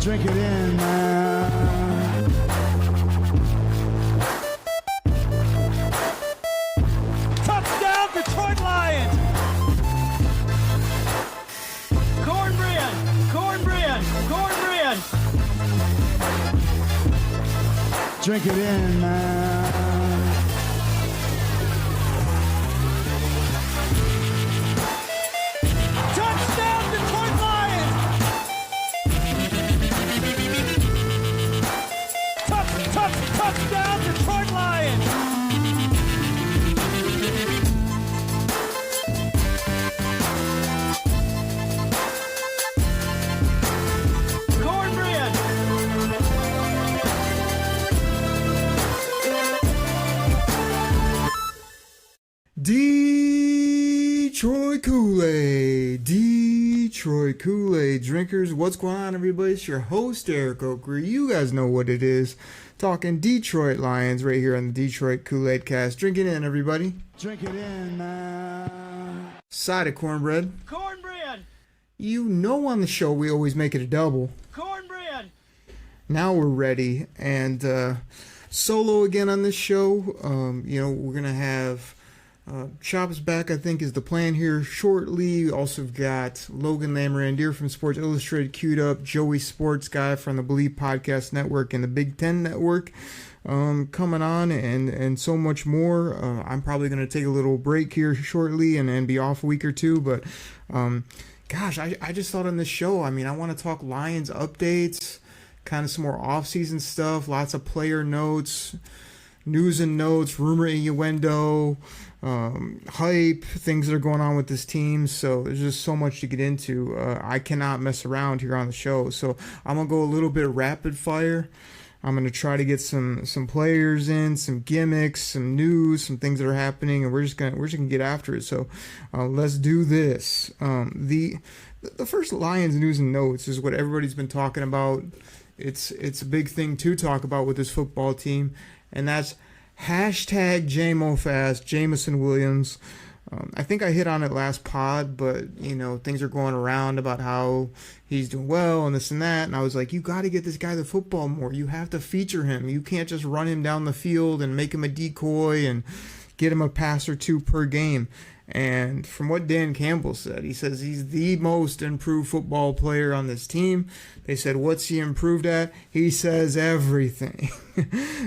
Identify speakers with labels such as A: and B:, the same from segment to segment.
A: Drink it in, man.
B: Touchdown, Detroit Lions! Cornbread! Cornbread! Cornbread!
A: Drink it in, man.
B: Touchdown, Detroit Lions! Touchdown, Detroit Lions! Cornbread!
A: Detroit Koolaid, Detroit Koolaid drinkers, what's going on, everybody? It's your host, Eric Oaker. You guys know what it is. Talking Detroit Lions right here on the Detroit Koolaid Cast. Drink it in, everybody. Drink it in, man. Side of cornbread.
B: Cornbread!
A: You know on the show we always make it a double.
B: Cornbread!
A: Now we're ready. And solo again on this show. We're going to have Chops back, I think, is the plan here shortly. We also got Logan Lamorandier from Sports Illustrated queued up, Joey Sports Guy from the Believe Podcast Network and the Big Ten Network coming on, and so much more. I'm probably going to take a little break here shortly and be off a week or two, but I just thought on this show, I want to talk Lions updates, kind of some more off-season stuff, lots of player notes, news and notes, rumor innuendo, hype, things that are going on with this team. So there's just so much to get into. I cannot mess around here on the show. So I'm going to go a little bit rapid fire. I'm going to try to get some players in, some gimmicks, some news, some things that are happening, and we're just gonna get after it. So let's do this. The first Lions news and notes is what everybody's been talking about. It's a big thing to talk about with this football team, and that's hashtag JMOFast, Jameson Williams. I think I hit on it last pod, but things are going around about how he's doing well and this and that, and I was like, you got to get this guy the football more. You have to feature him. You can't just run him down the field and make him a decoy and get him a pass or two per game. And from what Dan Campbell said, he says he's the most improved football player on this team. They said, what's he improved at? He says everything.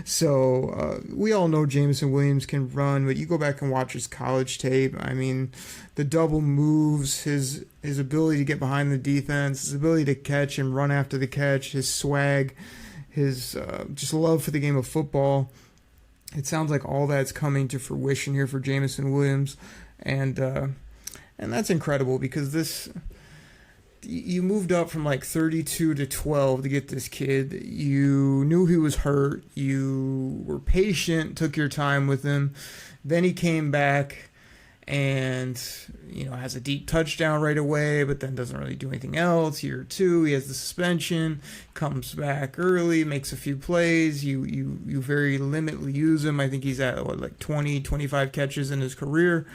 A: So we all know Jameson Williams can run, but you go back and watch his college tape. The double moves, his ability to get behind the defense, his ability to catch and run after the catch, his swag, his just love for the game of football. It sounds like all that's coming to fruition here for Jameson Williams. And that's incredible because you moved up from like 32 to 12 to get this kid. You knew he was hurt. You were patient, took your time with him. Then he came back and, has a deep touchdown right away, but then doesn't really do anything else. Year two, he has the suspension, comes back early, makes a few plays. You very limitedly use him. I think he's at 20, 25 catches in his career.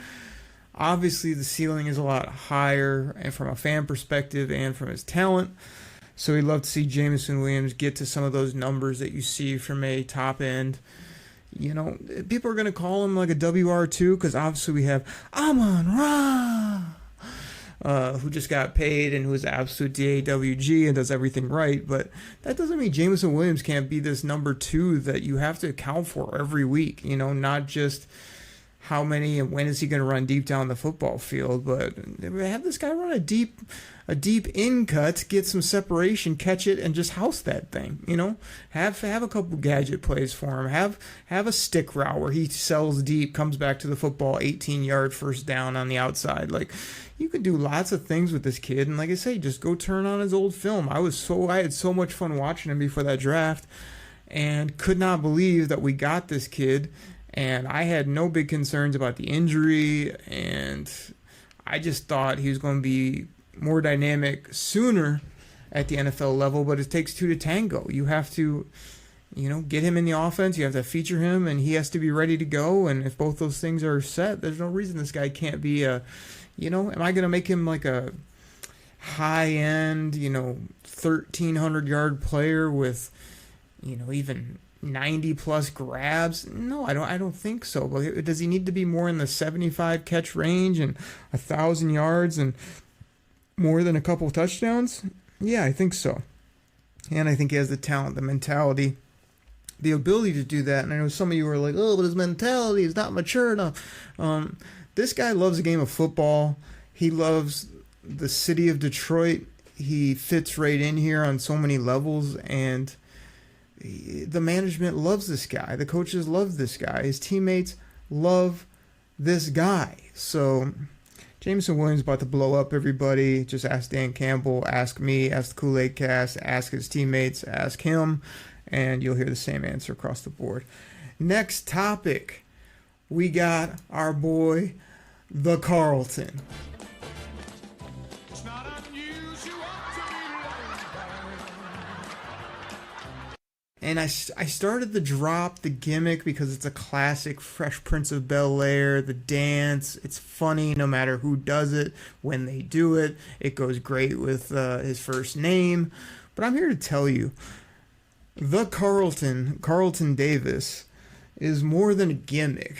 A: Obviously, the ceiling is a lot higher, and from a fan perspective and from his talent. So we'd love to see Jameson Williams get to some of those numbers that you see from a top end. People are going to call him like a WR2 because obviously we have Amon-Ra, who just got paid and who is absolute DAWG and does everything right. But that doesn't mean Jameson Williams can't be this number two that you have to account for every week. Not just how many and when is he going to run deep down the football field, but have this guy run a deep in cut, get some separation, catch it, and just house that thing. Have a couple gadget plays for him. Have a stick route where he sells deep, comes back to the football, 18-yard first down on the outside. You could do lots of things with this kid, and like I say, just go turn on his old film. I had so much fun watching him before that draft, and could not believe that we got this kid. And I had no big concerns about the injury, and I just thought he was going to be more dynamic sooner at the NFL level, but it takes two to tango. You have to, get him in the offense, you have to feature him, and he has to be ready to go, and if both those things are set, there's no reason this guy can't be am I going to make him like a high-end, 1,300-yard player with, even 90-plus grabs? No, I don't think so. But does he need to be more in the 75 catch range and 1,000 yards and more than a couple touchdowns? Yeah, I think so. And I think he has the talent, the mentality, the ability to do that. And I know some of you are like, oh, but his mentality is not mature enough. This guy loves the game of football. He loves the city of Detroit. He fits right in here on so many levels, and the management loves this guy. The coaches love this guy. His teammates love this guy. So Jameson Williams about to blow up everybody. Just ask Dan Campbell, ask me, ask the Koolaid Cast, ask his teammates, ask him, and you'll hear the same answer across the board. Next topic, we got our boy, the Carlton. And I started the drop, the gimmick, because it's a classic Fresh Prince of Bel-Air, the dance. It's funny no matter who does it, when they do it. It goes great with his first name. But I'm here to tell you, the Carlton Davis, is more than a gimmick.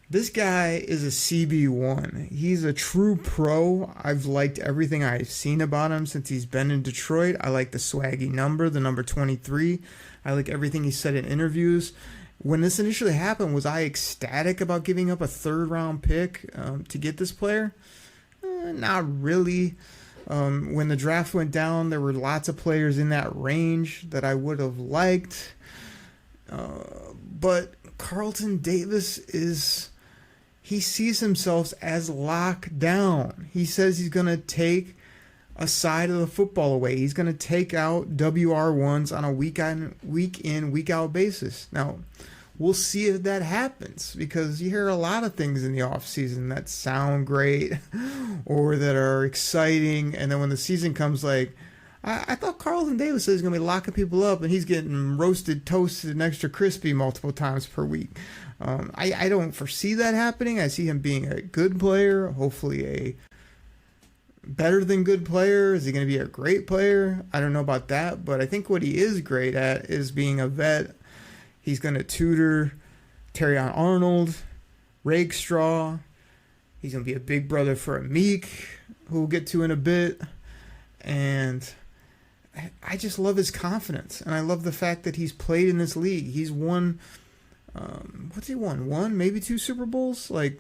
A: This guy is a CB1. He's a true pro. I've liked everything I've seen about him since he's been in Detroit. I like the swaggy number, the number 23. I like everything he said in interviews. When this initially happened, was I ecstatic about giving up a third-round pick to get this player? Not really. When the draft went down, there were lots of players in that range that I would have liked. But Carlton Davis he sees himself as locked down. He says he's going to take a side of the football away. He's going to take out WR1s on a week in, week out basis. Now, we'll see if that happens, because you hear a lot of things in the offseason that sound great or that are exciting, and then when the season comes, like, I thought Carlton Davis said he's going to be locking people up, and he's getting roasted, toasted, and extra crispy multiple times per week. I don't foresee that happening. I see him being a good player, hopefully a better than good player. Is he going to be a great player? I don't know about that, but I think what he is great at is being a vet. He's going to tutor Terrion Arnold, Rakestraw. He's going to be a big brother for Meek, who we'll get to in a bit. And I just love his confidence, and I love the fact that he's played in this league. He's won, what's he won? One, maybe two Super Bowls? Like,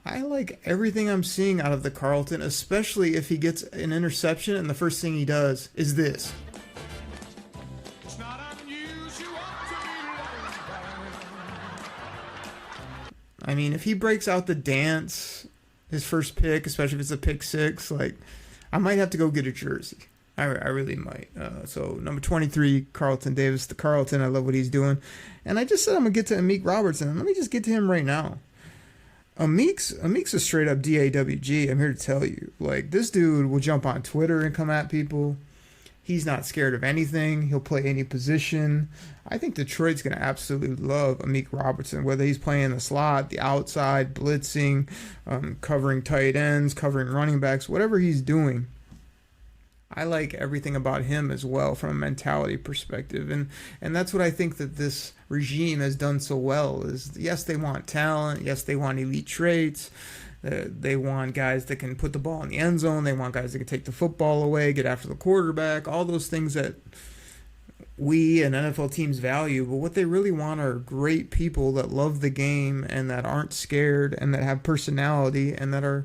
A: I like everything I'm seeing out of the Carlton, especially if he gets an interception and the first thing he does is this. I mean, if he breaks out the dance, his first pick, especially if it's a pick six, like, I might have to go get a jersey. I really might. So, number 23, Carlton Davis, the Carlton. I love what he's doing. And I just said I'm going to get to Amik Robertson. Let me just get to him right now. Amik's a straight-up DAWG. I'm here to tell you. Like, this dude will jump on Twitter and come at people. He's not scared of anything. He'll play any position. I think Detroit's going to absolutely love Amik Robertson, whether he's playing the slot, the outside, blitzing, covering tight ends, covering running backs, whatever he's doing. I like everything about him as well from a mentality perspective. And that's what I think that this regime has done so well is, yes, they want talent. Yes, they want elite traits. They want guys that can put the ball in the end zone. They want guys that can take the football away, get after the quarterback, all those things that we and NFL teams value. But what they really want are great people that love the game and that aren't scared and that have personality and that are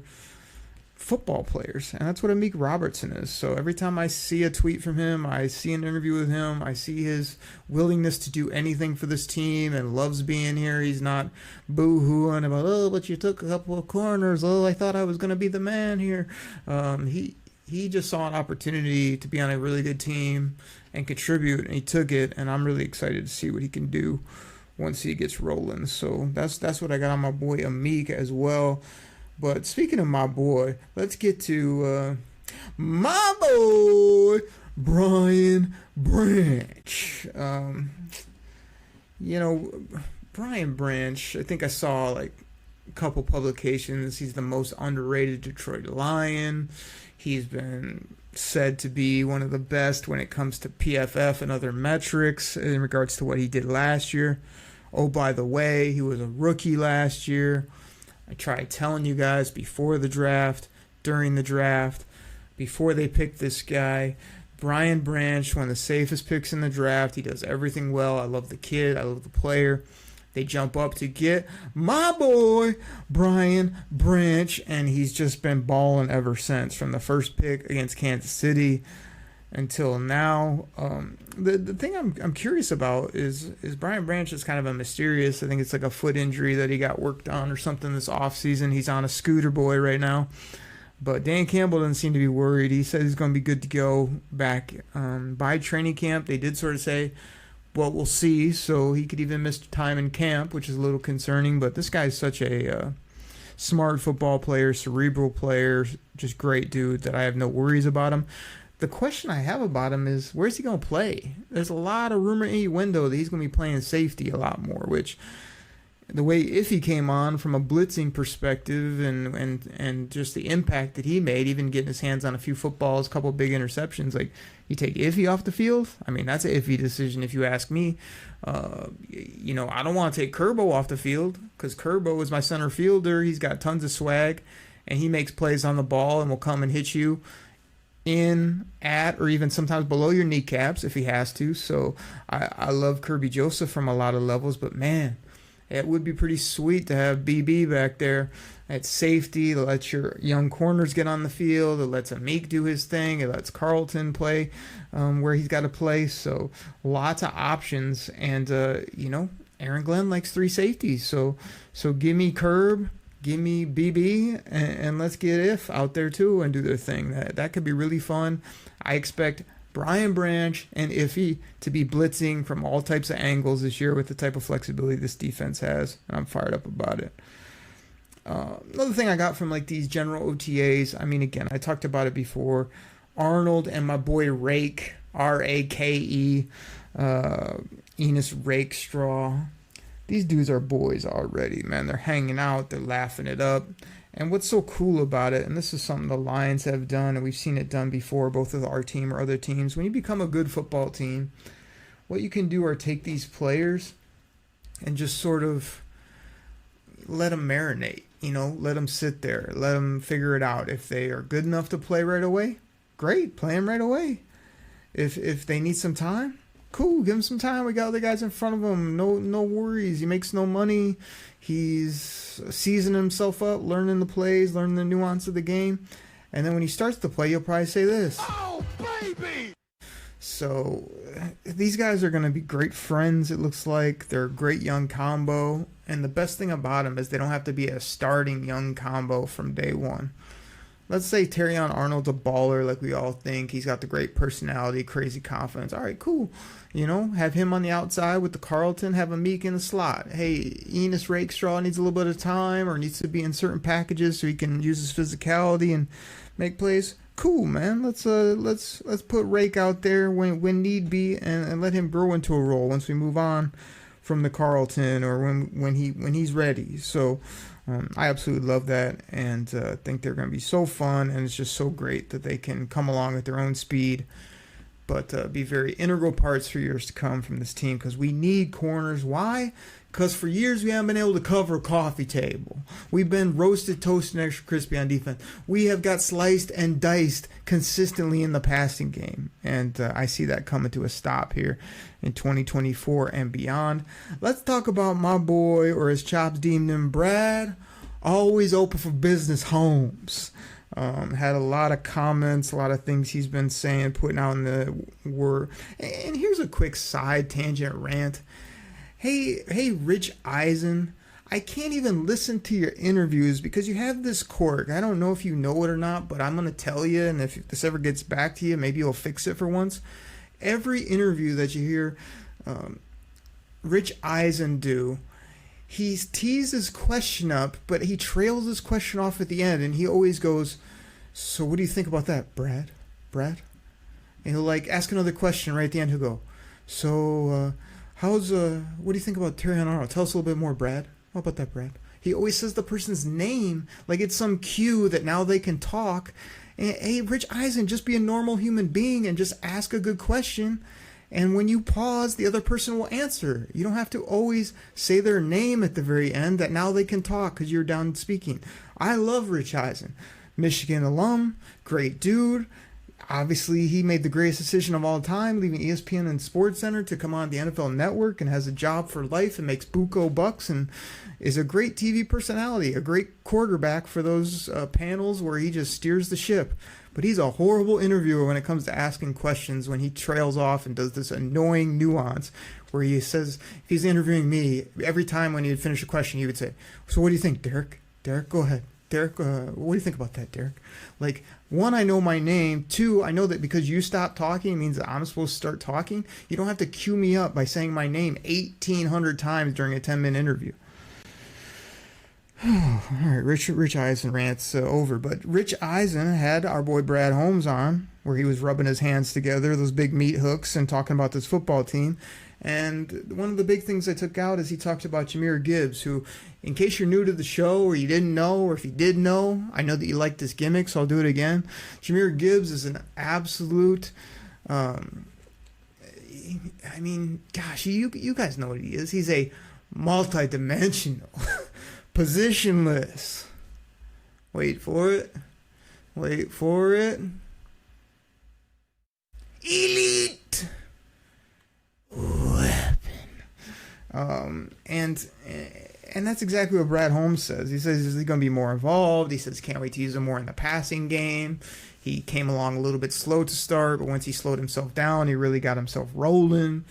A: football players. And that's what Amik Robertson is. So every time I see a tweet from him, I see an interview with him, I see his willingness to do anything for this team and loves being here. He's not boo-hooing about, oh, but you took a couple of corners. Oh, I thought I was going to be the man here. He just saw an opportunity to be on a really good team and contribute, and he took it, and I'm really excited to see what he can do once he gets rolling. So that's what I got on my boy Amik as well. But speaking of my boy, let's get to my boy, Brian Branch. Brian Branch, I think I saw like a couple publications. He's the most underrated Detroit Lion. He's been said to be one of the best when it comes to PFF and other metrics in regards to what he did last year. Oh, by the way, he was a rookie last year. I tried telling you guys before the draft, during the draft, before they picked this guy. Brian Branch, one of the safest picks in the draft. He does everything well. I love the kid. I love the player. They jump up to get my boy, Brian Branch, and he's just been balling ever since, from the first pick against Kansas City until now. The thing I'm curious about is Brian Branch is kind of a mysterious. I think it's like a foot injury that he got worked on or something this offseason. He's on a scooter boy right now. But Dan Campbell doesn't seem to be worried. He said he's going to be good to go back by training camp. They did sort of say, well, we'll see. So he could even miss time in camp, which is a little concerning. But this guy's such a smart football player, cerebral player, just great dude that I have no worries about him. The question I have about him is, where's he going to play? There's a lot of rumor innuendo that he's going to be playing safety a lot more, which the way Iffy came on from a blitzing perspective and just the impact that he made, even getting his hands on a few footballs, a couple of big interceptions, like you take Iffy off the field, I mean, that's an Iffy decision if you ask me. I don't want to take Kerbo off the field because Kerbo is my center fielder. He's got tons of swag and he makes plays on the ball and will come and hit you in, at, or even sometimes below your kneecaps if he has to. So I love Kirby Joseph from a lot of levels, but man, it would be pretty sweet to have BB back there at safety. It lets your young corners get on the field. It lets Amik do his thing. It lets Carlton play where he's got to play. So lots of options. And, Aaron Glenn likes three safeties. So give me Curb, give me BB, and let's get If out there too and do their thing. That could be really fun. I expect Brian Branch and Iffy to be blitzing from all types of angles this year with the type of flexibility this defense has, and I'm fired up about it. Another thing I got from like these general OTAs, I mean, again, I talked about it before, Arnold and my boy Rake, R-A-K-E, Enos Rakestraw. These dudes are boys already, man. They're hanging out, they're laughing it up. And what's so cool about it, and this is something the Lions have done, and we've seen it done before, both with our team or other teams, when you become a good football team, what you can do are take these players and just sort of let them marinate, let them sit there, let them figure it out. If they are good enough to play right away, great, play them right away. If they need some time, cool, give him some time. We got other guys in front of him. No worries. He makes no money. He's seasoning himself up, learning the plays, learning the nuance of the game. And then when he starts to play, you'll probably say this.
B: Oh, baby!
A: So these guys are going to be great friends, it looks like. They're a great young combo. And the best thing about them is they don't have to be a starting young combo from day one. Let's say Terrion Arnold's a baller like we all think. He's got the great personality, crazy confidence. All right, cool. Have him on the outside with the Carlton, have Amik in the slot. Hey, Enos Rakestraw needs a little bit of time or needs to be in certain packages so he can use his physicality and make plays. Cool, man. Let's put Rake out there when need be and let him grow into a role once we move on from the Carlton or when he's ready. So I absolutely love that and think they're going to be so fun, and it's just so great that they can come along at their own speed, but be very integral parts for years to come from this team because we need corners. Why? Because for years we haven't been able to cover a coffee table. We've been roasted, toasted, and extra crispy on defense. We have got sliced and diced consistently in the passing game, and I see that coming to a stop here in 2024 and beyond. Let's talk about my boy, or as Chops deemed him, Brad, always open for business Holmes. Had a lot of comments, a lot of things he's been saying, putting out in the word. And here's a quick side tangent rant. Hey, Rich Eisen, I can't even listen to your interviews because you have this quirk. I don't know if you know it or not, but I'm going to tell you, and if this ever gets back to you, maybe you'll fix it for once. Every interview that you hear Rich Eisen do, he tees his question up, but he trails his question off at the end, and he always goes, so what do you think about that, Brad? And he'll ask another question right at the end. He'll go, so what do you think about Terrion Arnold? Tell us a little bit more, Brad. What about that, Brad? He always says the person's name like it's some cue that now they can talk. Hey, Rich Eisen, just be a normal human being and just ask a good question. And when you pause, the other person will answer. You don't have to always say their name at the very end that now they can talk because you're done speaking. I love Rich Eisen. Michigan alum, great dude. Obviously, he made the greatest decision of all time, leaving ESPN and SportsCenter to come on the NFL Network, and has a job for life and makes buco bucks and is a great TV personality, a great quarterback for those panels where he just steers the ship. But he's a horrible interviewer when it comes to asking questions, when he trails off and does this annoying nuance where he says, if he's interviewing me, every time when he'd finish a question, he would say, "So what do you think, Derek? Derek, go ahead. Derek, what do you think about that, Derek?" Like, one, I know my name. Two, I know that because you stopped talking means that I'm supposed to start talking. You don't have to cue me up by saying my name 1,800 times during a 10-minute interview. All right, Rich Eisen rants over. But Rich Eisen had our boy Brad Holmes on, where he was rubbing his hands together, those big meat hooks, and talking about this football team. And one of the big things I took out is he talked about Jahmyr Gibbs, who, in case you're new to the show or you didn't know, or if you did know, I know that you like this gimmick, so I'll do it again. Jahmyr Gibbs is an absolute, I mean, gosh, you guys know what he is. He's a multi-dimensional, positionless. Wait for it. Elite weapon. And that's exactly what Brad Holmes says. He says he's going to be more involved. He says can't wait to use him more in the passing game. He came along a little bit slow to start, but once he slowed himself down, he really got himself rolling.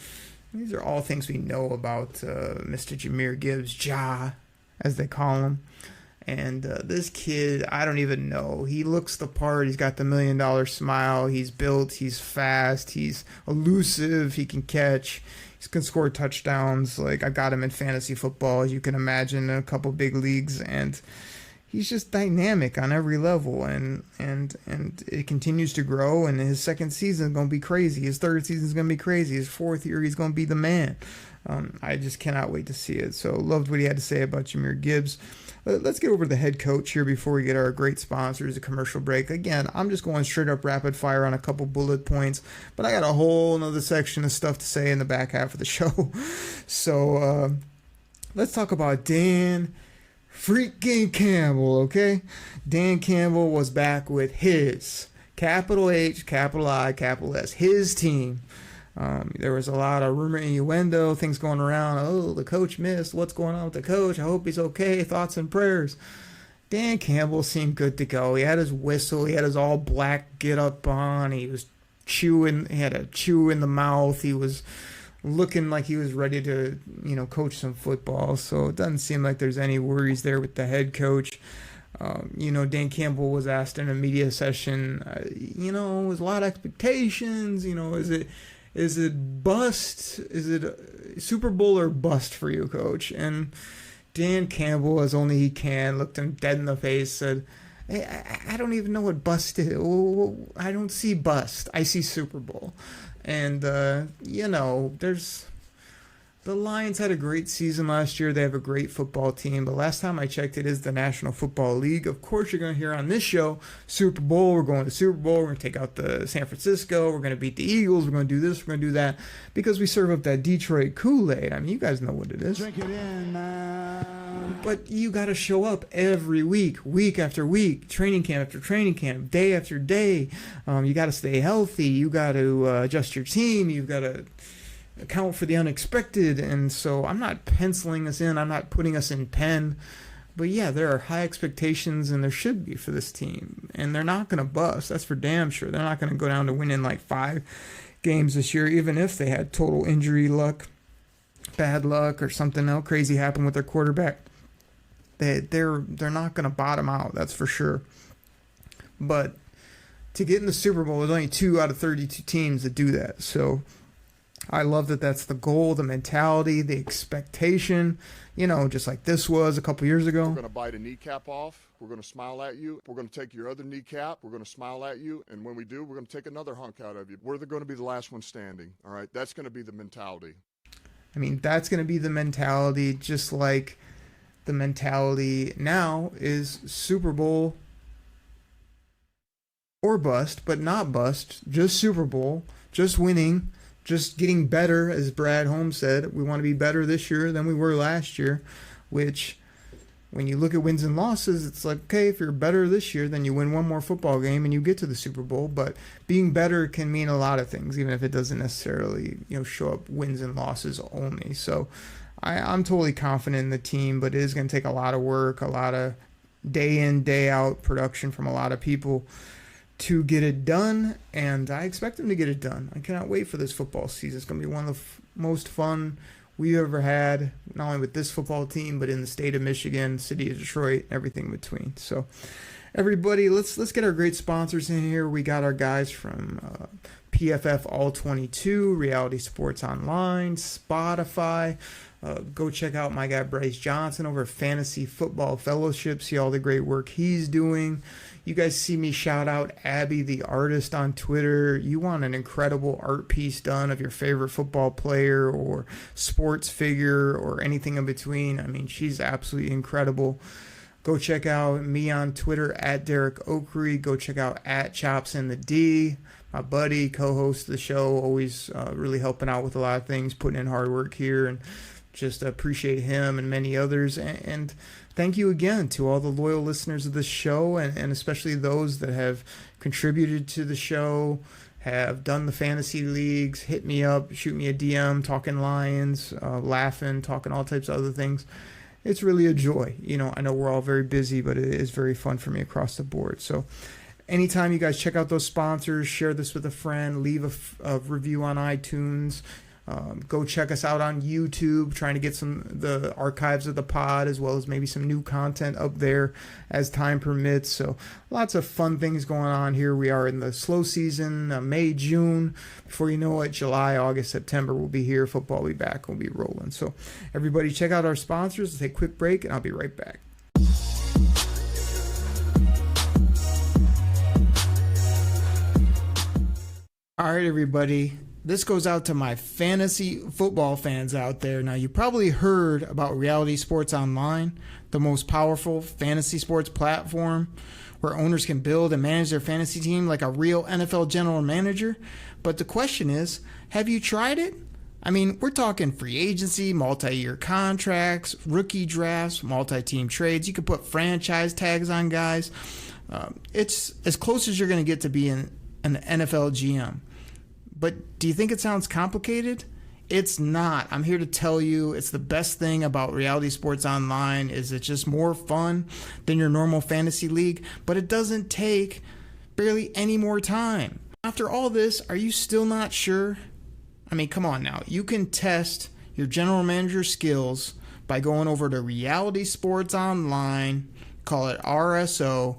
A: These are all things we know about Mr. Jahmyr Gibbs, Ja, as they call him. And this kid, I don't even know. He looks the part. He's got the $1 million smile. He's built. He's fast. He's elusive. He can catch. He can score touchdowns. Like, I got him in fantasy football, as you can imagine, in a couple big leagues. And he's just dynamic on every level. And it continues to grow. And his second season is going to be crazy. His third season is going to be crazy. His fourth year, he's going to be the man. I just cannot wait to see it. So loved what he had to say about Jahmyr Gibbs. Let's get over to the head coach here before we get our great sponsors, a commercial break. Again, I'm just going straight up rapid fire on a couple bullet points, but I got a whole nother section of stuff to say in the back half of the show. So let's talk about Dan freaking Campbell, okay? Dan Campbell was back with his, capital H, capital I, capital S, his team. There was a lot of rumor, innuendo, things going around. Oh, the coach missed. What's going on with the coach? I hope he's okay. Thoughts and prayers. Dan Campbell seemed good to go. He had his whistle. He had his all black get up on. He was chewing. He had a chew in the mouth. He was looking like he was ready to, coach some football. So it doesn't seem like there's any worries there with the head coach. Dan Campbell was asked in a media session, there's a lot of expectations. Is it bust? Is it Super Bowl or bust for you, Coach? And Dan Campbell, as only he can, looked him dead in the face, said, "Hey, I don't even know what bust is. I don't see bust. I see Super Bowl." And, the Lions had a great season last year. They have a great football team. But last time I checked, it is the National Football League. Of course, you're going to hear on this show, Super Bowl. We're going to Super Bowl. We're going to take out the San Francisco. We're going to beat the Eagles. We're going to do this. We're going to do that. Because we serve up that Detroit Koolaid. I mean, you guys know what it is.
C: Drink it in, man.
A: But you got to show up every week after week, training camp after training camp, day after day. You got to stay healthy. You got to adjust your team. You've got to account for the unexpected. And so I'm not penciling us in. I'm not putting us in pen. But yeah, there are high expectations, and there should be for this team. And they're not going to bust. That's for damn sure. They're not going to go down to winning like 5 games this year, even if they had total injury luck, bad luck, or something else crazy happen with their quarterback. They're not going to bottom out, that's for sure. But to get in the Super Bowl, there's only 2 out of 32 teams that do that. So I love that that's the goal, the mentality, the expectation, just like this was a couple years ago.
D: We're going to bite a kneecap off. We're going to smile at you. We're going to take your other kneecap. We're going to smile at you. And when we do, we're going to take another hunk out of you. We're going to be the last one standing. All right. That's going to be the mentality.
A: I mean, that's going to be the mentality, just like the mentality now is Super Bowl or bust, but not bust, just Super Bowl, just winning, just getting better, as Brad Holmes said. We want to be better this year than we were last year, which when you look at wins and losses, it's like, okay, if you're better this year, then you win one more football game and you get to the Super Bowl. But being better can mean a lot of things, even if it doesn't necessarily, show up wins and losses only. So I'm totally confident in the team, but it is going to take a lot of work, a lot of day in, day out production from a lot of people to get it done, and I expect them to get it done. I cannot wait for this football season. It's going to be one of the most fun we've ever had, not only with this football team, but in the state of Michigan, city of Detroit, everything in between. So everybody, let's get our great sponsors in here. We got our guys from PFF All 22, Reality Sports Online, Spotify. Go check out my guy Bryce Johnson over at Fantasy Football Fellowship. See all the great work he's doing. You guys see me shout out Abby the artist on Twitter. You want an incredible art piece done of your favorite football player or sports figure or anything in between. I mean, she's absolutely incredible. Go check out me on Twitter at Derek Oakery. Go check out at Chops in the D. My buddy, co-host of the show, always really helping out with a lot of things, putting in hard work here, and just appreciate him and many others. And thank you again to all the loyal listeners of this show, and especially those that have contributed to the show, have done the fantasy leagues, hit me up, shoot me a DM, talking Lions, laughing, talking all types of other things. It's really a joy. I know we're all very busy, but it is very fun for me across the board. So anytime you guys check out those sponsors, share this with a friend, leave a review on iTunes. Go check us out on YouTube, trying to get the archives of the pod, as well as maybe some new content up there as time permits. So lots of fun things going on here. We are in the slow season, May, June. Before you know it, July, August, September, we'll be here. Football will be back. We'll be rolling. So everybody check out our sponsors. Let's take a quick break, and I'll be right back. All right, everybody. This goes out to my fantasy football fans out there. Now, you probably heard about Reality Sports Online, the most powerful fantasy sports platform where owners can build and manage their fantasy team like a real NFL general manager. But the question is, have you tried it? I mean, we're talking free agency, multi-year contracts, rookie drafts, multi-team trades. You could put franchise tags on guys. It's as close as you're going to get to being an NFL GM. But do you think it sounds complicated? It's not. I'm here to tell you it's the best thing about Reality Sports Online is it's just more fun than your normal fantasy league, but it doesn't take barely any more time. After all this, are you still not sure? I mean, come on now. You can test your general manager skills by going over to Reality Sports Online, call it RSO.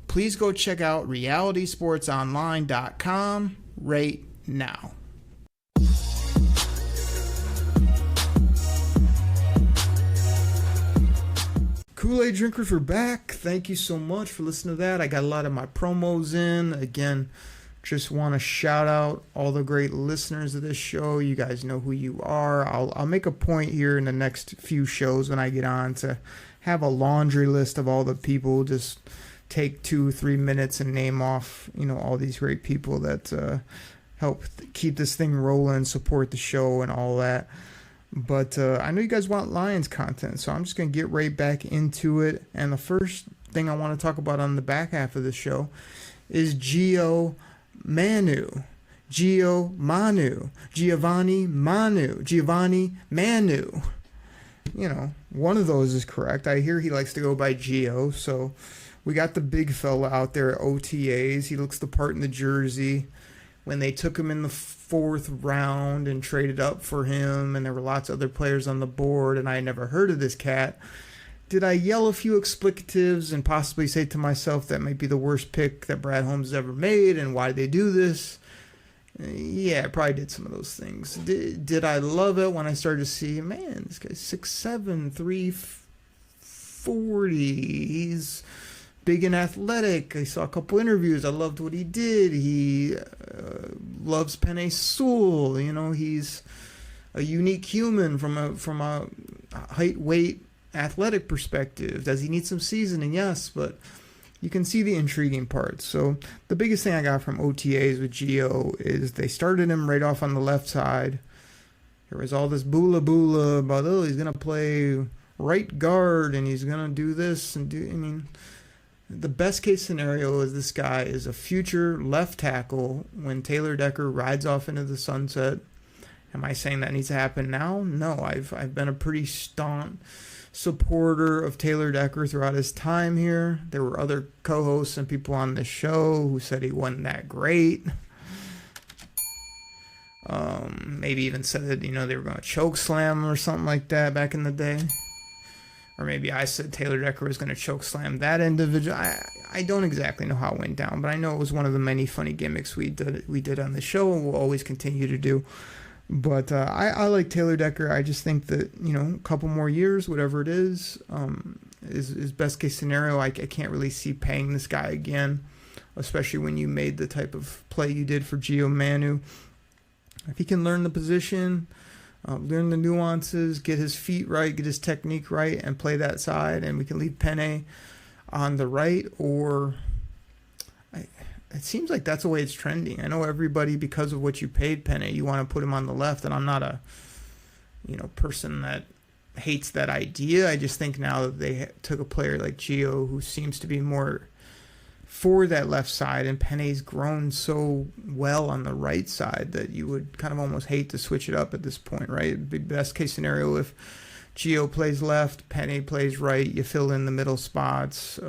A: Please go check out realitysportsonline.com right now. Kool-Aid drinkers, we're back. Thank you so much for listening to that. I got a lot of my promos in. Again, just want to shout out all the great listeners of this show. You guys know who you are. I'll make a point here in the next few shows when I get on to have a laundry list of all the people. Just take 2-3 minutes and name off, all these great people that help keep this thing rolling, support the show and all that. But I know you guys want Lions content, so I'm just going to get right back into it. And the first thing I want to talk about on the back half of the show is Giovanni Manu. One of those is correct. I hear he likes to go by Gio, so we got the big fella out there at OTAs. He looks the part in the jersey. When they took him in the 4th round and traded up for him, and there were lots of other players on the board, and I had never heard of this cat, did I yell a few explicatives and possibly say to myself that might be the worst pick that Brad Holmes has ever made, and why did they do this? Yeah, I probably did some of those things. Did I love it when I started to see, man, this guy's 6'7", 340, he's big and athletic. I saw a couple interviews. I loved what he did. He loves Penei Sewell. He's a unique human from a height, weight, athletic perspective. Does he need some seasoning? Yes, but you can see the intriguing parts. So the biggest thing I got from OTAs with Gio is they started him right off on the left side. There was all this boola about, oh, he's going to play right guard and he's going to do this and do, I mean, the best case scenario is this guy is a future left tackle when Taylor Decker rides off into the sunset. Am I saying that needs to happen now? No, I've been a pretty staunch supporter of Taylor Decker throughout his time here. There were other co-hosts and people on the show who said he wasn't that great. Maybe even said that, they were going to choke slam him or something like that back in the day. Or maybe I said Taylor Decker was going to choke slam that individual. I don't exactly know how it went down, but I know it was one of the many funny gimmicks we did on the show and we'll always continue to do. But I like Taylor Decker. I just think that, a couple more years, whatever it is best case scenario. I can't really see paying this guy again, especially when you made the type of play you did for Gio Manu. If he can learn the position, learn the nuances, get his feet right, get his technique right, and play that side, and we can leave Penne on the right, or it seems like that's the way it's trending. I know everybody, because of what you paid Penne, you want to put him on the left, and I'm not a person that hates that idea. I just think now that they took a player like Gio, who seems to be more for that left side, and Penne's grown so well on the right side that you would kind of almost hate to switch it up at this point, right? It'd be best case scenario if Gio plays left, Penne plays right, you fill in the middle spots.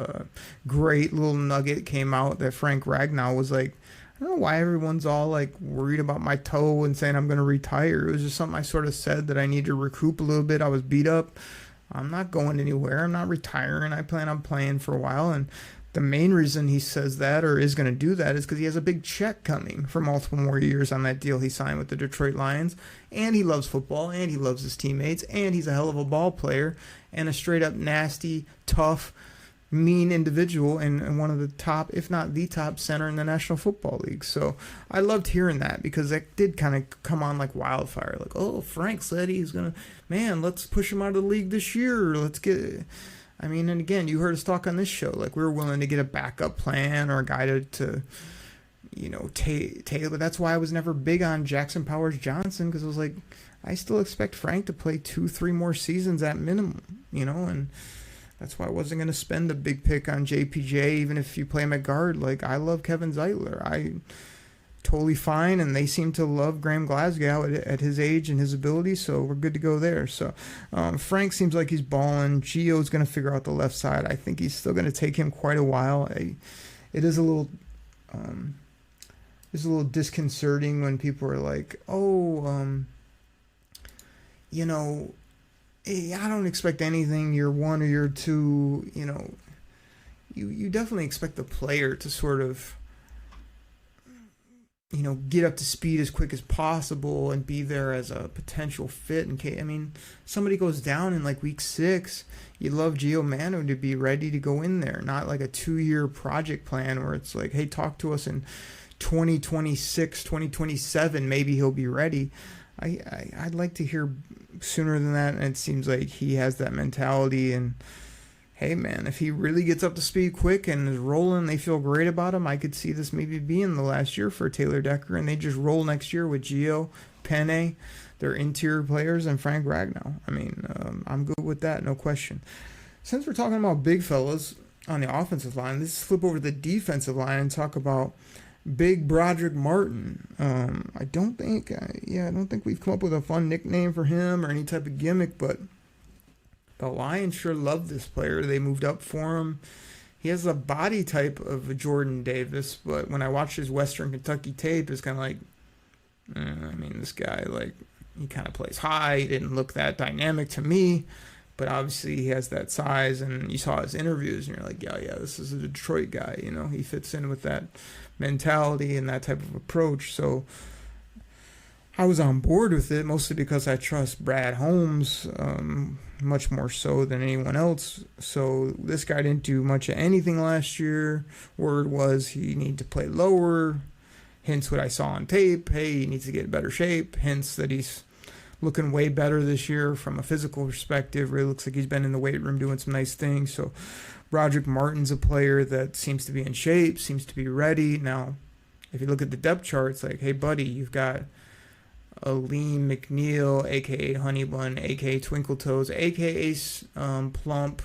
A: Great little nugget came out that Frank Ragnow was like, I don't know why everyone's all like worried about my toe and saying I'm going to retire. It was just something I sort of said that I need to recoup a little bit. I was beat up. I'm not going anywhere. I'm not retiring. I plan on playing for a while. And the main reason he says that or is going to do that is because he has a big check coming for multiple more years on that deal he signed with the Detroit Lions. And he loves football, and he loves his teammates, and he's a hell of a ball player and a straight up nasty, tough, mean individual and one of the top, if not the top center in the National Football League. So I loved hearing that because that did kind of come on like wildfire. Like, oh, Frank said he's going to, man, let's push him out of the league this year. Let's get... I mean, and again, you heard us talk on this show. Like, we were willing to get a backup plan or a guy to tailor. That's why I was never big on Jackson Powers Johnson, because I was like, I still expect Frank to play 2-3 more seasons at minimum, and that's why I wasn't going to spend a big pick on JPJ, even if you play him at guard. Like, I love Kevin Zeitler. Totally fine, and they seem to love Graham Glasgow at his age and his ability, so we're good to go there. So Frank seems like he's balling. Gio's going to figure out the left side. I think he's still going to take him quite a while. It is a little disconcerting when people are like, I don't expect anything year one or year two. You definitely expect the player to sort of get up to speed as quick as possible and be there as a potential fit. Somebody goes down in like week 6, you'd love Gio Manu to be ready to go in there, not like a 2-year project plan where it's like, hey, talk to us in 2026, 2027, maybe he'll be ready. I'd like to hear sooner than that, and it seems like he has that mentality. And hey, man, if he really gets up to speed quick and is rolling, they feel great about him, I could see this maybe being the last year for Taylor Decker, and they just roll next year with Gio, Penne, their interior players, and Frank Ragnow. I'm good with that, no question. Since we're talking about big fellas on the offensive line, let's flip over to the defensive line and talk about Big Broderick Martin. I don't think we've come up with a fun nickname for him or any type of gimmick, but the Lions sure love this player. They moved up for him. He has a body type of a Jordan Davis, but when I watched his Western Kentucky tape, it's kind of like, this guy, like, he kind of plays high. He didn't look that dynamic to me, but obviously he has that size, and you saw his interviews, and you're like, yeah, this is a Detroit guy. He fits in with that mentality and that type of approach. So I was on board with it, mostly because I trust Brad Holmes much more so than anyone else. So this guy didn't do much of anything last year. Word was he needed to play lower. Hence what I saw on tape. Hey, he needs to get in better shape. Hence that he's looking way better this year from a physical perspective. Really looks like he's been in the weight room doing some nice things. So Broderick Martin's a player that seems to be in shape, seems to be ready. Now, if you look at the depth chart, it's like, hey, buddy, you've got Aleem McNeil, a.k.a. Honey Bun, a.k.a. Twinkle Toes, a.k.a. Plump,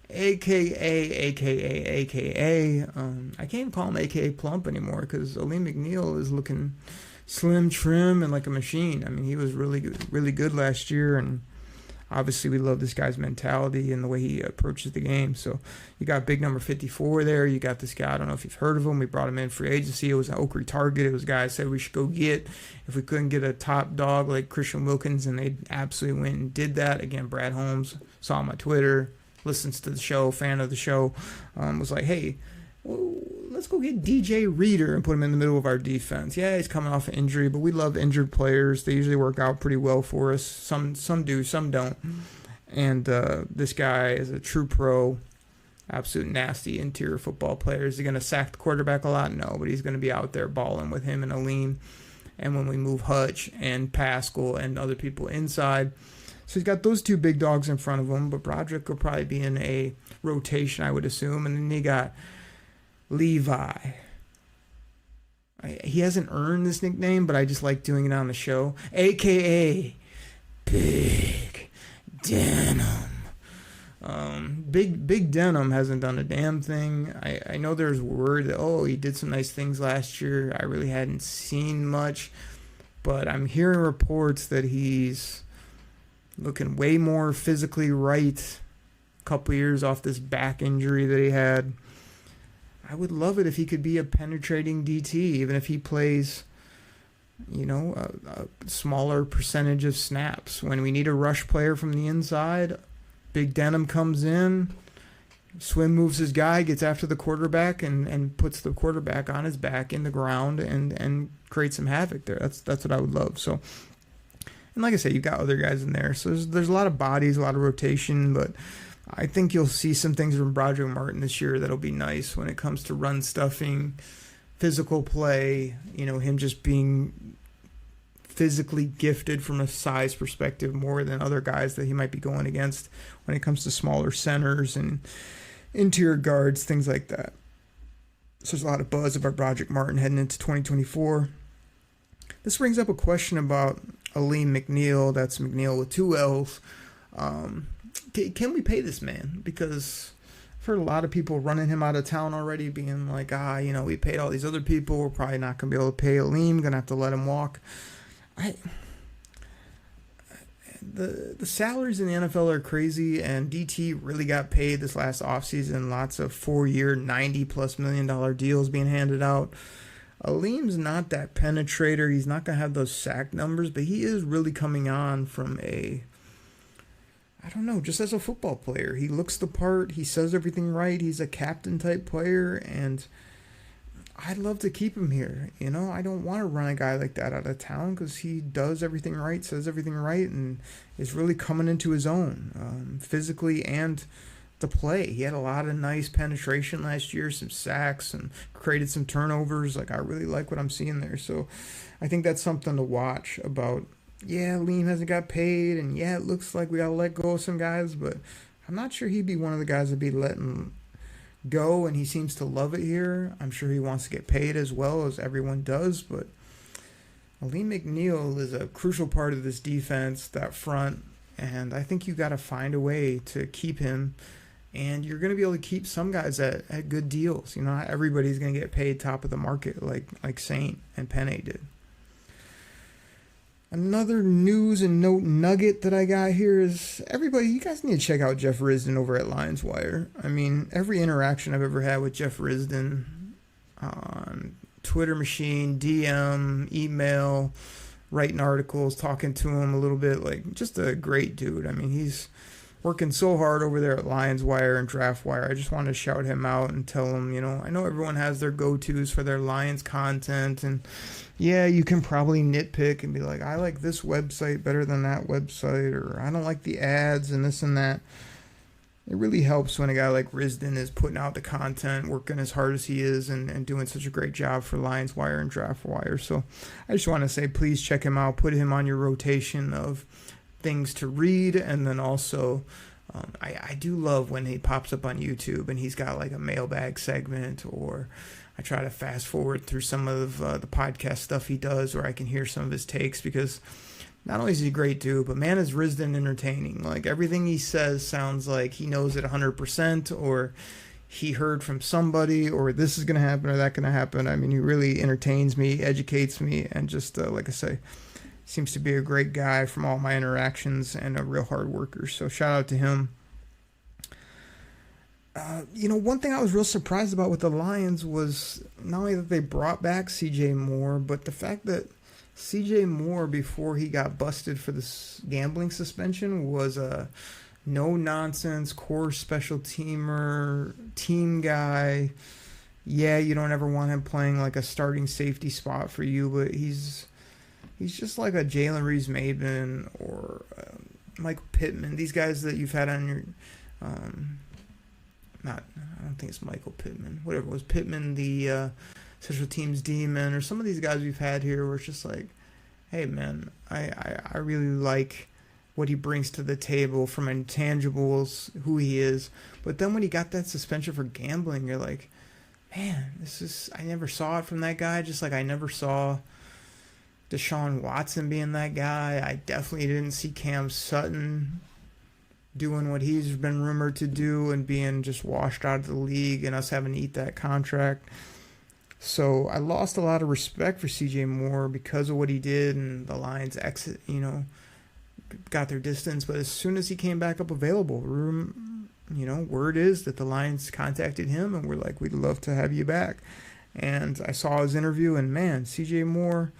A: a.k.a. I can't even call him a.k.a. Plump anymore because Aleem McNeil is looking slim, trim, and like a machine. I mean, he was really good last year, and obviously we love this guy's mentality and the way he approaches the game. So you got big number 54 there. You got this guy, I don't know if you've heard of him. We brought him in free agency. It was an Oakley target. It was a guy I said we should go get if we couldn't get a top dog like Christian Wilkins, and they absolutely went and did that. Again, Brad Holmes saw him on Twitter, listens to the show, fan of the show, was like, hey, well, let's go get DJ Reader and put him in the middle of our defense. Yeah, he's coming off an injury, but we love injured players. They usually work out pretty well for us. Some do, some don't. And this guy is a true pro, absolute nasty interior football player. Is he going to sack the quarterback a lot? No, but he's going to be out there balling with him and Aleem. And when we move Hutch and Pascal and other people inside. So he's got those two big dogs in front of him, but Broderick will probably be in a rotation, I would assume. And then you got Levi. He hasn't earned this nickname, but I just like doing it on the show. A.K.A. Big Denim. Big Denim hasn't done a damn thing. I know there's word that, he did some nice things last year. I really hadn't seen much, but I'm hearing reports that he's looking way more physically right a couple years off this back injury that he had. I would love it if he could be a penetrating DT, even if he plays, a smaller percentage of snaps. When we need a rush player from the inside, Big Denim comes in, swim moves his guy, gets after the quarterback, and puts the quarterback on his back in the ground and creates some havoc there. That's what I would love. So, and like I said, you've got other guys in there. So there's a lot of bodies, a lot of rotation, but I think you'll see some things from Broderick Martin this year that'll be nice when it comes to run stuffing, physical play, him just being physically gifted from a size perspective more than other guys that he might be going against when it comes to smaller centers and interior guards, things like that. So there's a lot of buzz about Broderick Martin heading into 2024. This brings up a question about Aleem McNeil. That's McNeil with two L's. Can we pay this man? Because I've heard a lot of people running him out of town already, being like, we paid all these other people. We're probably not going to be able to pay Aleem. Going to have to let him walk. The salaries in the NFL are crazy, and DT really got paid this last offseason. Lots of 4-year, $90+ million deals being handed out. Aleem's not that penetrator. He's not going to have those sack numbers, but he is really coming on from just as a football player. He looks the part. He says everything right. He's a captain type player, and I'd love to keep him here. I don't want to run a guy like that out of town because he does everything right, says everything right, and is really coming into his own physically and the play. He had a lot of nice penetration last year, some sacks, and created some turnovers. I really like what I'm seeing there. So I think that's something to watch about. Yeah, Aleem hasn't got paid, and yeah, it looks like we got to let go of some guys, but I'm not sure he'd be one of the guys that'd be letting go, and he seems to love it here. I'm sure he wants to get paid as well as everyone does, but Aleem McNeil is a crucial part of this defense, that front, and I think you got to find a way to keep him, and you're going to be able to keep some guys at good deals. Not everybody's going to get paid top of the market like Saint and Penne did. Another news and note nugget that I got here is everybody, you guys need to check out Jeff Risdon over at Lions Wire. I mean, every interaction I've ever had with Jeff Risdon on Twitter machine, DM, email, writing articles, talking to him a little bit, just a great dude. I mean, he's working so hard over there at Lions Wire and Draft Wire. I just wanted to shout him out and tell him, I know everyone has their go-tos for their Lions content, and yeah, you can probably nitpick and be like, I like this website better than that website, or I don't like the ads and this and that. it really helps when a guy like Risden is putting out the content, working as hard as he is, and doing such a great job for Lions Wire and Draft Wire. So I just want to say, please check him out. Put him on your rotation of things to read. And then also, I do love when he pops up on YouTube and he's got like a mailbag segment, or I try to fast forward through some of the podcast stuff he does where I can hear some of his takes, because not only is he a great dude, but man, is Risden entertaining. Like, everything he says sounds like he knows it 100%, or he heard from somebody, or this is going to happen or that going to happen. I mean, he really entertains me, educates me, and just, like I say, seems to be a great guy from all my interactions and a real hard worker. So shout out to him. One thing I was real surprised about with the Lions was not only that they brought back CJ Moore, but the fact that CJ Moore, before he got busted for this gambling suspension, was a no-nonsense core special teamer, team guy. Yeah, you don't ever want him playing like a starting safety spot for you, but he's just like a Jalen Reeves-Maybin or Michael Pittman. These guys that you've had on your... I don't think it's Michael Pittman. Whatever it was, Pittman, the... special teams demon, or some of these guys we've had here where it's just like, hey man, I really like what he brings to the table from intangibles, who he is. But then when he got that suspension for gambling, you're like, man, I never saw it from that guy. Just like I never saw Deshaun Watson being that guy. I definitely didn't see Cam Sutton doing what he's been rumored to do and being just washed out of the league and us having to eat that contract. So I lost a lot of respect for CJ Moore because of what he did, and the Lions exit, got their distance. But as soon as he came back up available, word is that the Lions contacted him and were like, we'd love to have you back. And I saw his interview, and man, CJ Moore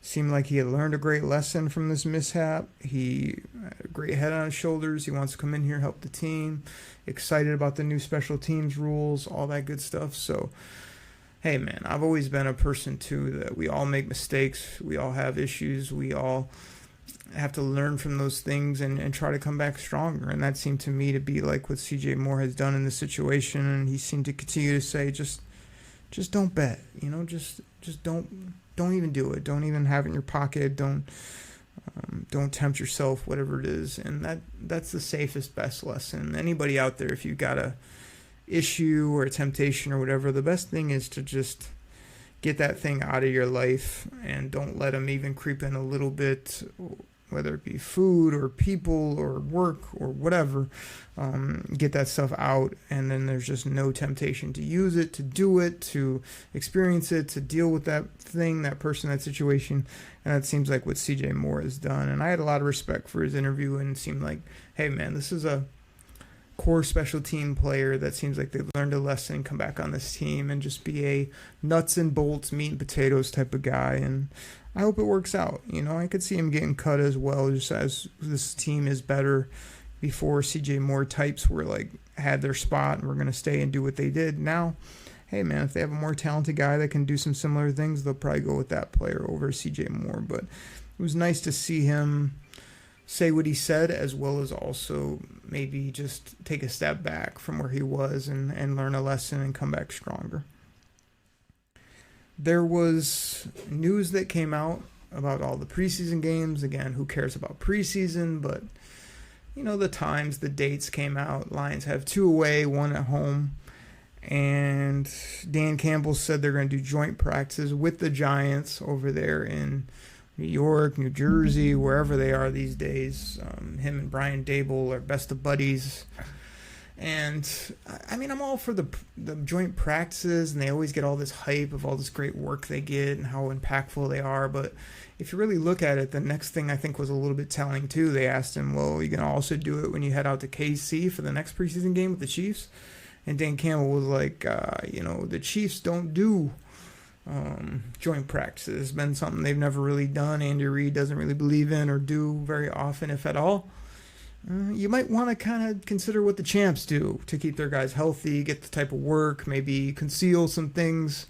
A: seemed like he had learned a great lesson from this mishap. He had a great head on his shoulders. He wants to come in here, help the team, excited about the new special teams rules, all that good stuff. So, hey man, I've always been a person too that we all make mistakes, we all have issues, we all have to learn from those things and try to come back stronger. And that seemed to me to be like what CJ Moore has done in this situation. And he seemed to continue to say, just don't bet, just don't even do it. Don't even have it in your pocket. Don't tempt yourself, whatever it is. And that's the safest, best lesson. Anybody out there, if you've got a issue or a temptation or whatever, the best thing is to just get that thing out of your life and don't let them even creep in a little bit, whether it be food or people or work or whatever. Get that stuff out, and then there's just no temptation to use it, to do it, to experience it, to deal with that thing, that person, that situation. And that seems like what CJ Moore has done. And I had a lot of respect for his interview, and it seemed like, hey man, this is a core special team player that seems like they learned a lesson, come back on this team and just be a nuts and bolts, meat and potatoes type of guy. And I hope it works out. I could see him getting cut as well, just as this team is better. Before, CJ Moore types were like, had their spot and were going to stay and do what they did. Now, hey man, if they have a more talented guy that can do some similar things, they'll probably go with that player over CJ Moore. But it was nice to see him say what he said, as well as also maybe just take a step back from where he was and learn a lesson and come back stronger. There was news that came out about all the preseason games. Again, who cares about preseason? But, the times, the dates came out. Lions have 2 away, 1 at home. And Dan Campbell said they're going to do joint practices with the Giants over there in New York, New Jersey, wherever they are these days. Him and Brian Dable are best of buddies. And, I mean, I'm all for the joint practices, and they always get all this hype of all this great work they get and how impactful they are. But if you really look at it, the next thing I think was a little bit telling, too. They asked him, well, you going to also do it when you head out to KC for the next preseason game with the Chiefs? And Dan Campbell was like, the Chiefs don't do joint practices. It's been something they've never really done. Andy Reid doesn't really believe in or do very often, if at all. You might want to kind of consider what the champs do to keep their guys healthy, get the type of work, maybe conceal some things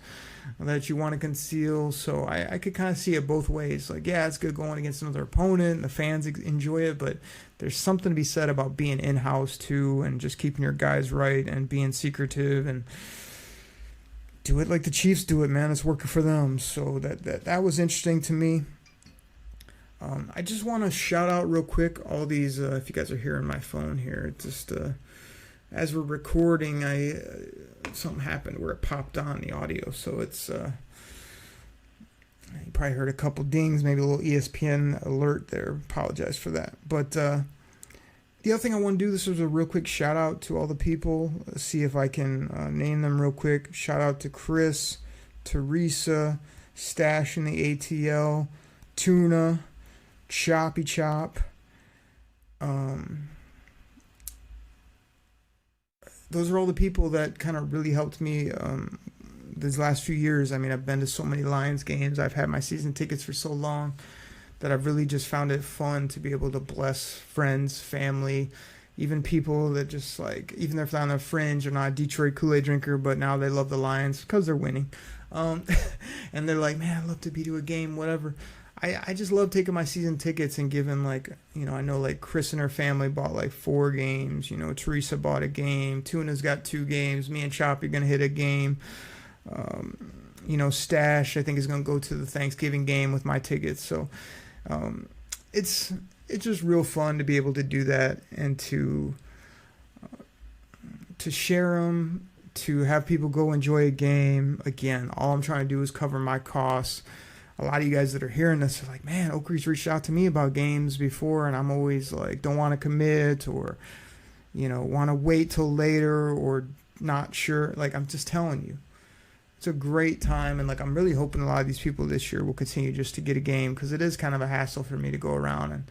A: that you want to conceal. So I could kind of see it both ways. Like, yeah, it's good going against another opponent, and the fans enjoy it, but there's something to be said about being in-house too, and just keeping your guys right and being secretive and do it like the Chiefs do it, man. It's working for them. So that was interesting to me. I just want to shout out real quick all these, if you guys are hearing my phone here, just as we're recording, something happened where it popped on the audio, so it's you probably heard a couple dings, maybe a little ESPN alert there. Apologize for that. But the other thing I want to do, this was a real quick shout out to all the people. Let's see if I can name them real quick. Shout out to Chris, Teresa, Stash in the ATL, Tuna, Choppy Chop. Those are all the people that kind of really helped me these last few years. I mean, I've been to so many Lions games. I've had my season tickets for so long that I've really just found it fun to be able to bless friends, family, even people that just like, even if they're on the fringe or not a Detroit Koolaid drinker, but now they love the Lions because they're winning. And they're like, man, I'd love to be to a game, whatever. I just love taking my season tickets and giving, like, you know, I know like Chris and her family bought like 4 games. You know, Teresa bought a game. Tuna's got 2 games. Me and Choppy are going to hit a game. You know, Stash, I think, is going to go to the Thanksgiving game with my tickets. So it's just real fun to be able to do that and to share them, to have people go enjoy a game. Again, all I'm trying to do is cover my costs. A lot of you guys that are hearing this are like, man, Oak Creek's reached out to me about games before, and I'm always like, don't want to commit, or, you know, want to wait till later, or not sure. Like, I'm just telling you, it's a great time, and like, I'm really hoping a lot of these people this year will continue just to get a game, because it is kind of a hassle for me to go around and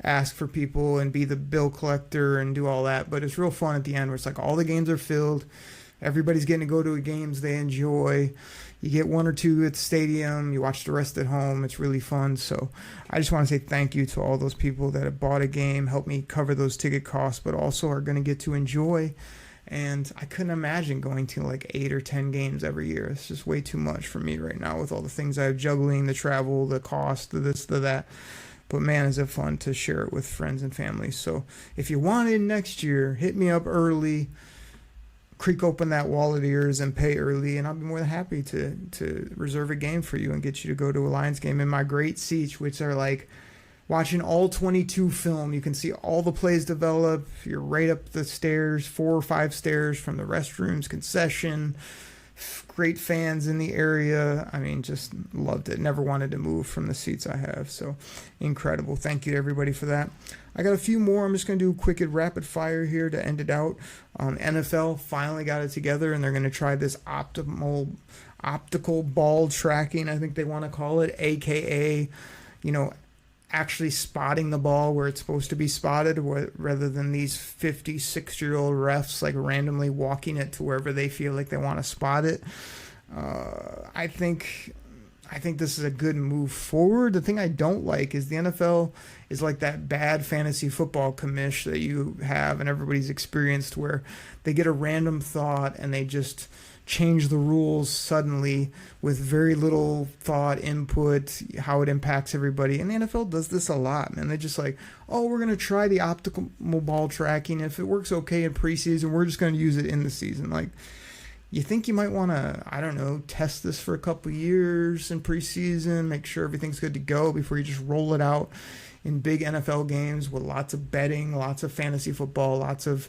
A: ask for people and be the bill collector and do all that. But it's real fun at the end where it's like all the games are filled. Everybody's getting to go to games they enjoy. You get 1 or 2 at the stadium. You watch the rest at home. It's really fun. So I just want to say thank you to all those people that have bought a game, helped me cover those ticket costs, but also are going to get to enjoy. And I couldn't imagine going to like 8 or 10 games every year. It's just way too much for me right now with all the things I have juggling, the travel, the cost, the this, the that. But man, is it fun to share it with friends and family. So if you want in next year, hit me up early. Creak open that wallet of yours and pay early, and I'll be more than happy to reserve a game for you and get you to go to a Lions game in my great seats, which are like watching all 22 film. You can see all the plays develop. You're right up the stairs, 4 or 5 stairs from the restrooms, concession. Great fans in the area. I mean, just loved it. Never wanted to move from the seats I have. So incredible. Thank you to everybody for that. I got a few more. I'm just going to do a quick rapid fire here to end it out. NFL finally got it together, and they're going to try this optical ball tracking, I think they want to call it, aka, you know, actually spotting the ball where it's supposed to be spotted, rather than these 56-year-old refs like randomly walking it to wherever they feel like they want to spot it. I think this is a good move forward. The thing I don't like is the NFL is like that bad fantasy football commish that you have and everybody's experienced, where they get a random thought and they just change the rules suddenly with very little thought input, how it impacts everybody. And the NFL does this a lot, man. They just like, oh, we're going to try the optical ball tracking. If it works okay in preseason, we're just going to use it in the season. Like, you think you might want to, I don't know, test this for a couple years in preseason, make sure everything's good to go before you just roll it out in big NFL games with lots of betting, lots of fantasy football, lots of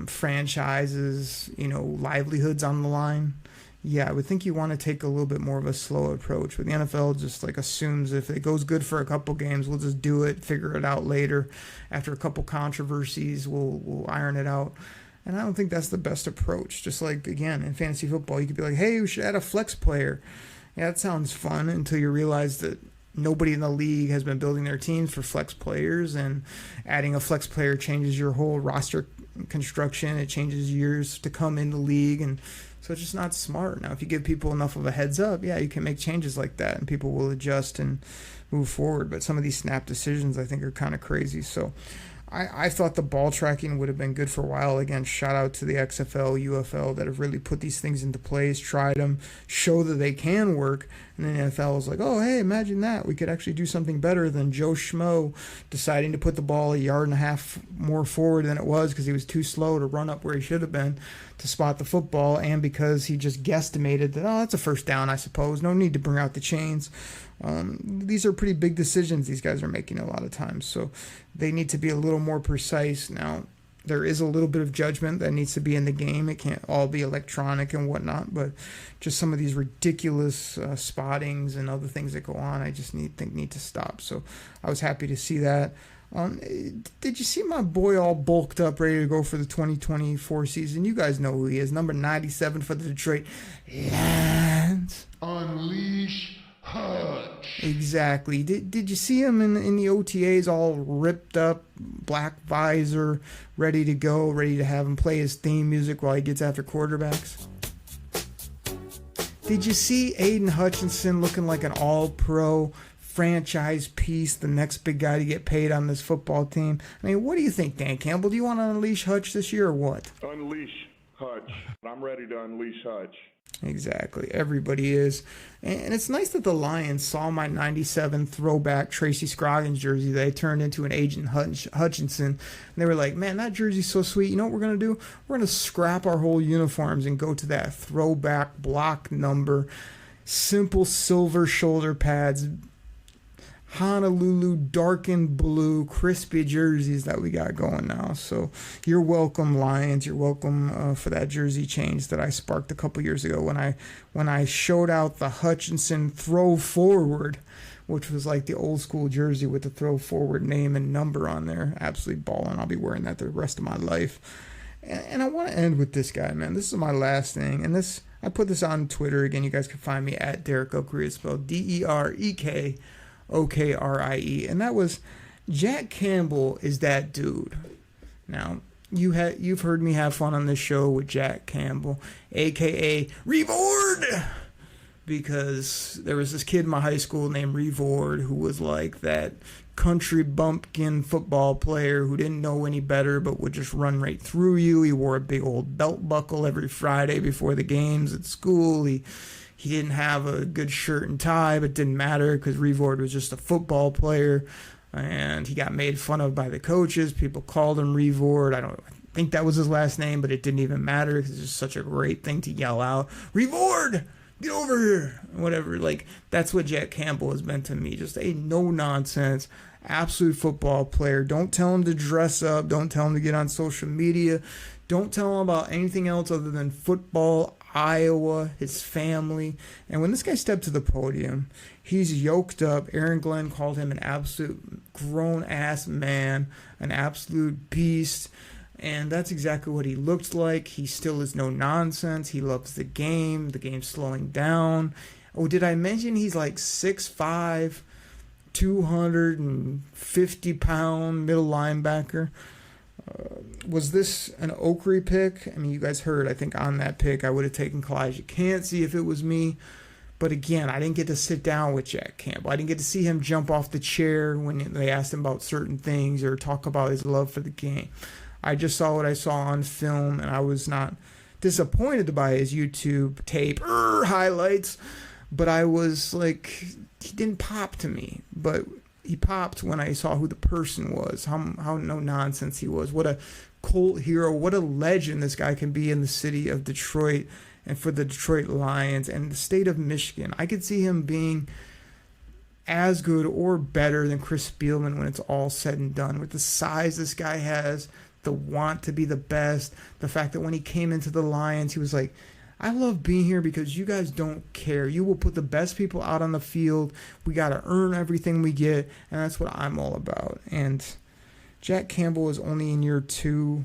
A: franchises, you know, livelihoods on the line. Yeah, I would think you want to take a little bit more of a slow approach. But the NFL just like assumes if it goes good for a couple games, we'll just do it, figure it out later. After a couple controversies, we'll iron it out. And I don't think that's the best approach. Just like, again, in fantasy football, you could be like, hey, we should add a flex player. Yeah, that sounds fun until you realize that nobody in the league has been building their teams for flex players, and adding a flex player changes your whole roster construction. It changes years to come in the league, and so it's just not smart. Now, if you give people enough of a heads up, yeah, you can make changes like that, and people will adjust and move forward. But some of these snap decisions, I think, are kind of crazy. So I thought the ball tracking would have been good for a while. Again, shout out to the XFL, UFL that have really put these things into place, tried them, show that they can work. And then the NFL was like, oh, hey, imagine that. We could actually do something better than Joe Schmo deciding to put the ball a yard and a half more forward than it was because he was too slow to run up where he should have been to spot the football, and because he just guesstimated that, oh, that's a first down, I suppose. No need to bring out the chains. These are pretty big decisions these guys are making a lot of times, so they need to be a little more precise. Now, there is a little bit of judgment that needs to be in the game. It can't all be electronic and whatnot, but just some of these ridiculous spottings and other things that go on, I just think need to stop. So I was happy to see that. Did you see my boy all bulked up, ready to go for the 2024 season? You guys know who he is. Number 97 for the Detroit Lions.
D: Unleash Hutch.
A: Exactly. Did you see him in the OTAs all ripped up, black visor, ready to go, ready to have him play his theme music while he gets after quarterbacks? Did you see Aiden Hutchinson looking like an all-pro franchise piece, the next big guy to get paid on this football team? I mean, what do you think, Dan Campbell? Do you want to unleash Hutch this year or what?
E: Unleash Hutch. I'm ready to unleash Hutch.
A: Exactly. Everybody is. And it's nice that the Lions saw my 97 throwback Tracy Scroggins jersey that I turned into an Agent Hutchinson. And they were like, man, that jersey's so sweet. You know what we're going to do? We're going to scrap our whole uniforms and go to that throwback block number, simple silver shoulder pads, Honolulu darkened blue crispy jerseys that we got going now. So you're welcome, Lions. You're welcome for that jersey change that I sparked a couple years ago when I showed out the Hutchinson throw forward, which was like the old school jersey with the throw forward name and number on there. Absolutely balling. I'll be wearing that the rest of my life. And I want to end with this guy, man. This is my last thing. And this, I put this on Twitter. Again, you guys can find me at Derek Okrie. It's spelled DEREK OKRIE, and that was Jack Campbell is that dude. Now, you've heard me have fun on this show with Jack Campbell, aka Revord, because there was this kid in my high school named Revord who was like that country bumpkin football player who didn't know any better but would just run right through you. He wore a big old belt buckle every Friday before the games at school. He didn't have a good shirt and tie, but didn't matter because Revord was just a football player, and he got made fun of by the coaches. People called him Revord. I think that was his last name, but it didn't even matter because it's just such a great thing to yell out. Revord, get over here, whatever. Like, that's what Jack Campbell has been to me. Just a no-nonsense, absolute football player. Don't tell him to dress up. Don't tell him to get on social media. Don't tell him about anything else other than football, Iowa, his family. And when this guy stepped to the podium, he's yoked up. Aaron Glenn called him an absolute grown-ass man, an absolute beast. And that's exactly what he looked like. He still is no nonsense. He loves the game. The game's slowing down. Oh, did I mention he's like 6'5", 250-pound middle linebacker? Was this an Okrie pick? I mean, you guys heard, I think, on that pick, I would have taken Kalijah Cansey if it was me. But again, I didn't get to sit down with Jack Campbell. I didn't get to see him jump off the chair when they asked him about certain things or talk about his love for the game. I just saw what I saw on film, and I was not disappointed by his YouTube tape highlights. But I was like, he didn't pop to me. But he popped when I saw who the person was, how no nonsense he was, what a cult hero, what a legend this guy can be in the city of Detroit and for the Detroit Lions and the state of Michigan. I could see him being as good or better than Chris Spielman when it's all said and done. With the size this guy has, the want to be the best, the fact that when he came into the Lions, he was like, I love being here because you guys don't care. You will put the best people out on the field. We got to earn everything we get, and that's what I'm all about. And Jack Campbell is only in year 2.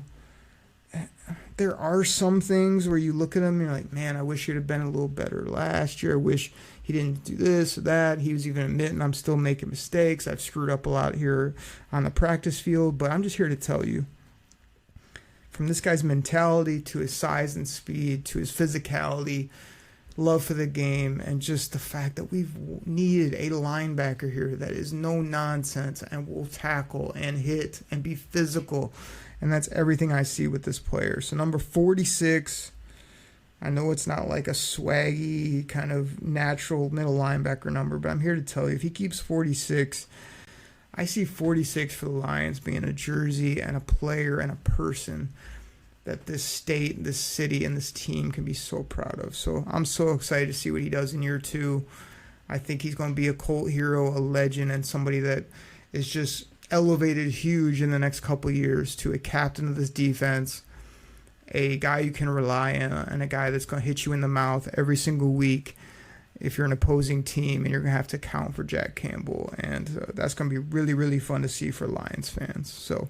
A: There are some things where you look at him and you're like, man, I wish he'd have been a little better last year. I wish he didn't do this or that. He was even admitting I'm still making mistakes. I've screwed up a lot here on the practice field, but I'm just here to tell you, from this guy's mentality to his size and speed to his physicality love for the game, and just the fact that we've needed a linebacker here that is no nonsense and will tackle and hit and be physical. And that's everything I see with this player. So number 46, I know it's not like a swaggy kind of natural middle linebacker number, but I'm here to tell you, if he keeps 46, I see 46 for the Lions being a jersey and a player and a person that this state, this city, and this team can be so proud of. So I'm so excited to see what he does in year 2. I think he's going to be a cult hero, a legend, and somebody that is just elevated huge in the next couple of years to a captain of this defense, a guy you can rely on, and a guy that's going to hit you in the mouth every single week if you're an opposing team and you're going to have to count for Jack Campbell. And that's going to be really, really fun to see for Lions fans. So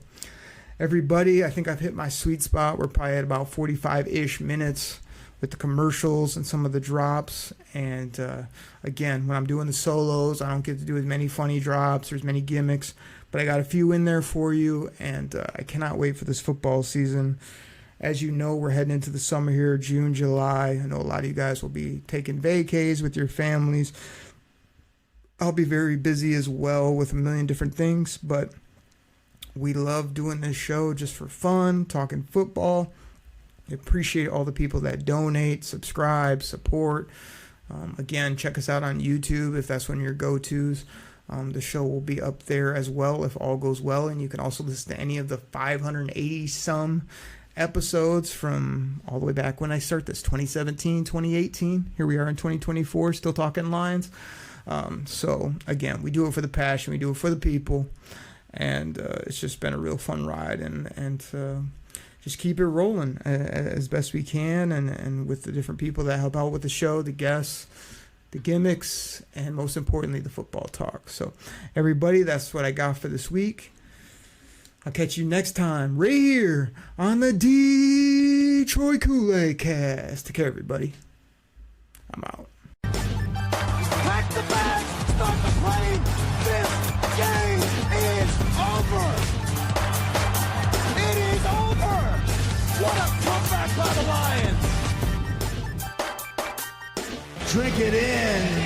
A: everybody, I think I've hit my sweet spot. We're probably at about 45-ish minutes with the commercials and some of the drops. And again, when I'm doing the solos, I don't get to do as many funny drops or as many gimmicks, but I got a few in there for you, and I cannot wait for this football season. As you know, we're heading into the summer here, June, July. I know a lot of you guys will be taking vacays with your families. I'll be very busy as well with a million different things, but we love doing this show just for fun, talking football. I appreciate all the people that donate, subscribe, support. Again, check us out on YouTube if that's one of your go-tos. The show will be up there as well if all goes well, and you can also listen to any of the 580-some episodes from all the way back when I started this, 2017, 2018. Here we are in 2024, still talking Lions. So, again, we do it for the passion. We do it for the people. And it's just been a real fun ride. And just keep it rolling as best we can. And with the different people that help out with the show, the guests, the gimmicks, and most importantly, the football talk. So, everybody, that's what I got for this week. I'll catch you next time right here on the Detroit Koolaid Cast. Take care, everybody. I'm out.
B: Pack the bag, start the plane. This game is over. It is over. What a comeback by the Lions.
C: Drink it in.